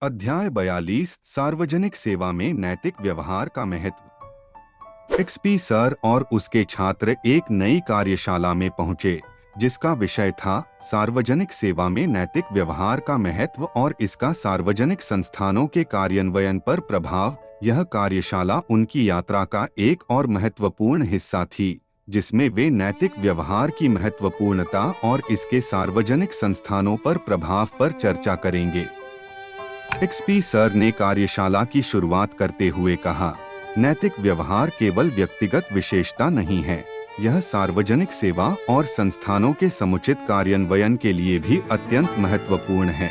अध्याय 42 सार्वजनिक सेवा में नैतिक व्यवहार का महत्व। एक्सपी सर और उसके छात्र एक नई कार्यशाला में पहुंचे जिसका विषय था सार्वजनिक सेवा में नैतिक व्यवहार का महत्व और इसका सार्वजनिक संस्थानों के कार्यान्वयन पर प्रभाव। यह कार्यशाला उनकी यात्रा का एक और महत्वपूर्ण हिस्सा थी जिसमें वे नैतिक व्यवहार की महत्वपूर्णता और इसके सार्वजनिक संस्थानों पर प्रभाव पर चर्चा करेंगे। एक्सपी सर ने कार्यशाला की शुरुआत करते हुए कहा, नैतिक व्यवहार केवल व्यक्तिगत विशेषता नहीं है, यह सार्वजनिक सेवा और संस्थानों के समुचित कार्यान्वयन के लिए भी अत्यंत महत्वपूर्ण है।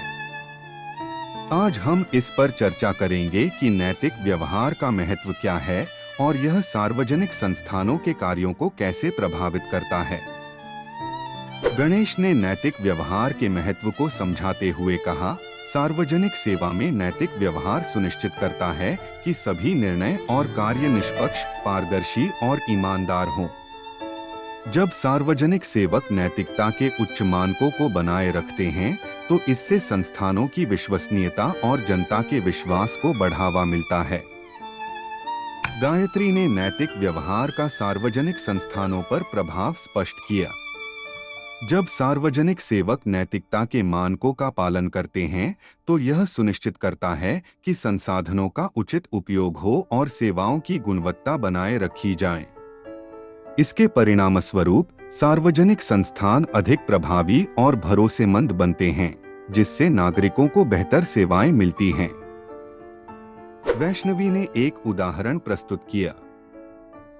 आज हम इस पर चर्चा करेंगे कि नैतिक व्यवहार का महत्व क्या है और यह सार्वजनिक संस्थानों के कार्यों को कैसे प्रभावित करता है। गणेश ने नैतिक व्यवहार के महत्व को समझाते हुए कहा, सार्वजनिक सेवा में नैतिक व्यवहार सुनिश्चित करता है कि सभी निर्णय और कार्य निष्पक्ष, पारदर्शी और ईमानदार हों। जब सार्वजनिक सेवक नैतिकता के उच्च मानकों को बनाए रखते हैं, तो इससे संस्थानों की विश्वसनीयता और जनता के विश्वास को बढ़ावा मिलता है। गायत्री ने नैतिक व्यवहार का सार्वजनिक संस्थानों पर प्रभाव स्पष्ट किया। जब सार्वजनिक सेवक नैतिकता के मानकों का पालन करते हैं, तो यह सुनिश्चित करता है कि संसाधनों का उचित उपयोग हो और सेवाओं की गुणवत्ता बनाए रखी जाए। इसके परिणामस्वरूप सार्वजनिक संस्थान अधिक प्रभावी और भरोसेमंद बनते हैं, जिससे नागरिकों को बेहतर सेवाएं मिलती हैं। वैष्णवी ने एक उदाहरण प्रस्तुत किया।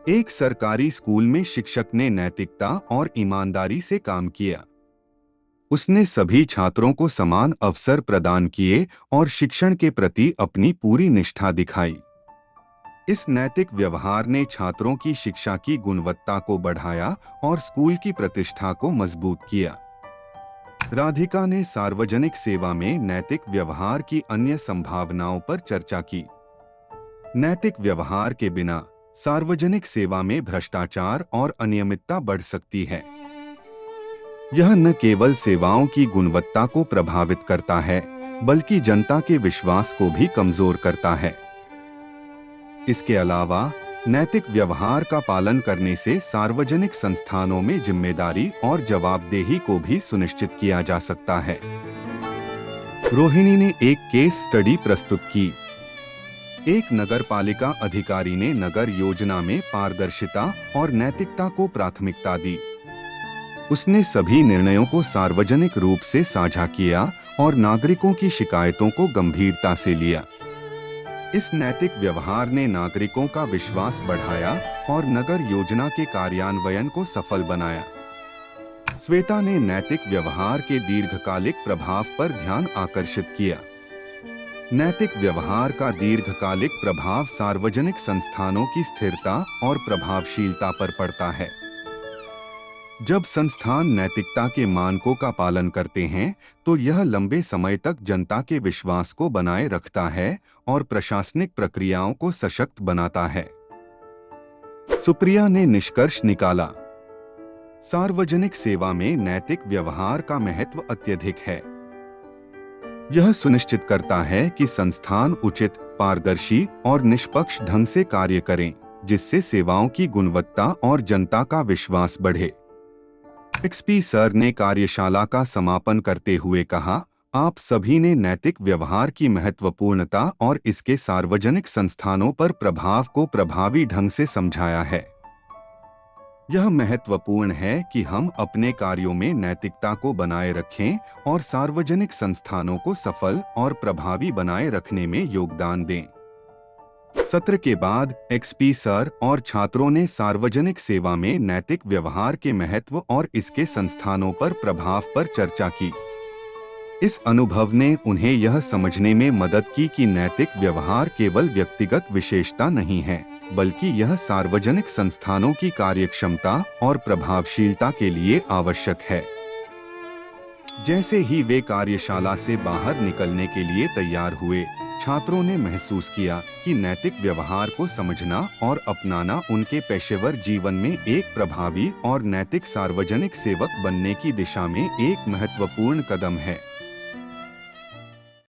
एक सरकारी स्कूल में शिक्षक ने नैतिकता और ईमानदारी से काम किया। उसने सभी छात्रों को समान अवसर प्रदान किए और शिक्षण के प्रति अपनी पूरी निष्ठा दिखाई। इस नैतिक व्यवहार ने छात्रों की शिक्षा की गुणवत्ता को बढ़ाया और स्कूल की प्रतिष्ठा को मजबूत किया। राधिका ने सार्वजनिक सेवा में नैतिक व्यवहार की अन्य संभावनाओं पर चर्चा की। नैतिक व्यवहार के बिना सार्वजनिक सेवा में भ्रष्टाचार और अनियमितता बढ़ सकती है। यह न केवल सेवाओं की गुणवत्ता को प्रभावित करता है, बल्कि जनता के विश्वास को भी कमजोर करता है। इसके अलावा नैतिक व्यवहार का पालन करने से सार्वजनिक संस्थानों में जिम्मेदारी और जवाबदेही को भी सुनिश्चित किया जा सकता है। रोहिणी ने एक केस स्टडी प्रस्तुत की। एक नगरपालिका अधिकारी ने नगर योजना में पारदर्शिता और नैतिकता को प्राथमिकता दी। उसने सभी निर्णयों को सार्वजनिक रूप से साझा किया और नागरिकों की शिकायतों को गंभीरता से लिया। इस नैतिक व्यवहार ने नागरिकों का विश्वास बढ़ाया और नगर योजना के कार्यान्वयन को सफल बनाया। श्वेता ने नैतिक व्यवहार के दीर्घकालिक प्रभाव पर ध्यान आकर्षित किया। नैतिक व्यवहार का दीर्घकालिक प्रभाव सार्वजनिक संस्थानों की स्थिरता और प्रभावशीलता पर पड़ता है। जब संस्थान नैतिकता के मानकों का पालन करते हैं, तो यह लंबे समय तक जनता के विश्वास को बनाए रखता है और प्रशासनिक प्रक्रियाओं को सशक्त बनाता है। सुप्रिया ने निष्कर्ष निकाला, सार्वजनिक सेवा में नैतिक व्यवहार का महत्व अत्यधिक है। यह सुनिश्चित करता है कि संस्थान उचित, पारदर्शी और निष्पक्ष ढंग से कार्य करें, जिससे सेवाओं की गुणवत्ता और जनता का विश्वास बढ़े। एक्सपी सर ने कार्यशाला का समापन करते हुए कहा, आप सभी ने नैतिक व्यवहार की महत्वपूर्णता और इसके सार्वजनिक संस्थानों पर प्रभाव को प्रभावी ढंग से समझाया है। यह महत्वपूर्ण है कि हम अपने कार्यों में नैतिकता को बनाए रखें और सार्वजनिक संस्थानों को सफल और प्रभावी बनाए रखने में योगदान दें। सत्र के बाद एक्सपी सर और छात्रों ने सार्वजनिक सेवा में नैतिक व्यवहार के महत्व और इसके संस्थानों पर प्रभाव पर चर्चा की। इस अनुभव ने उन्हें यह समझने में मदद की कि नैतिक व्यवहार केवल व्यक्तिगत विशेषता नहीं है, बल्कि यह सार्वजनिक संस्थानों की कार्यक्षमता और प्रभावशीलता के लिए आवश्यक है। जैसे ही वे कार्यशाला से बाहर निकलने के लिए तैयार हुए, छात्रों ने महसूस किया कि नैतिक व्यवहार को समझना और अपनाना उनके पेशेवर जीवन में एक प्रभावी और नैतिक सार्वजनिक सेवक बनने की दिशा में एक महत्वपूर्ण कदम है।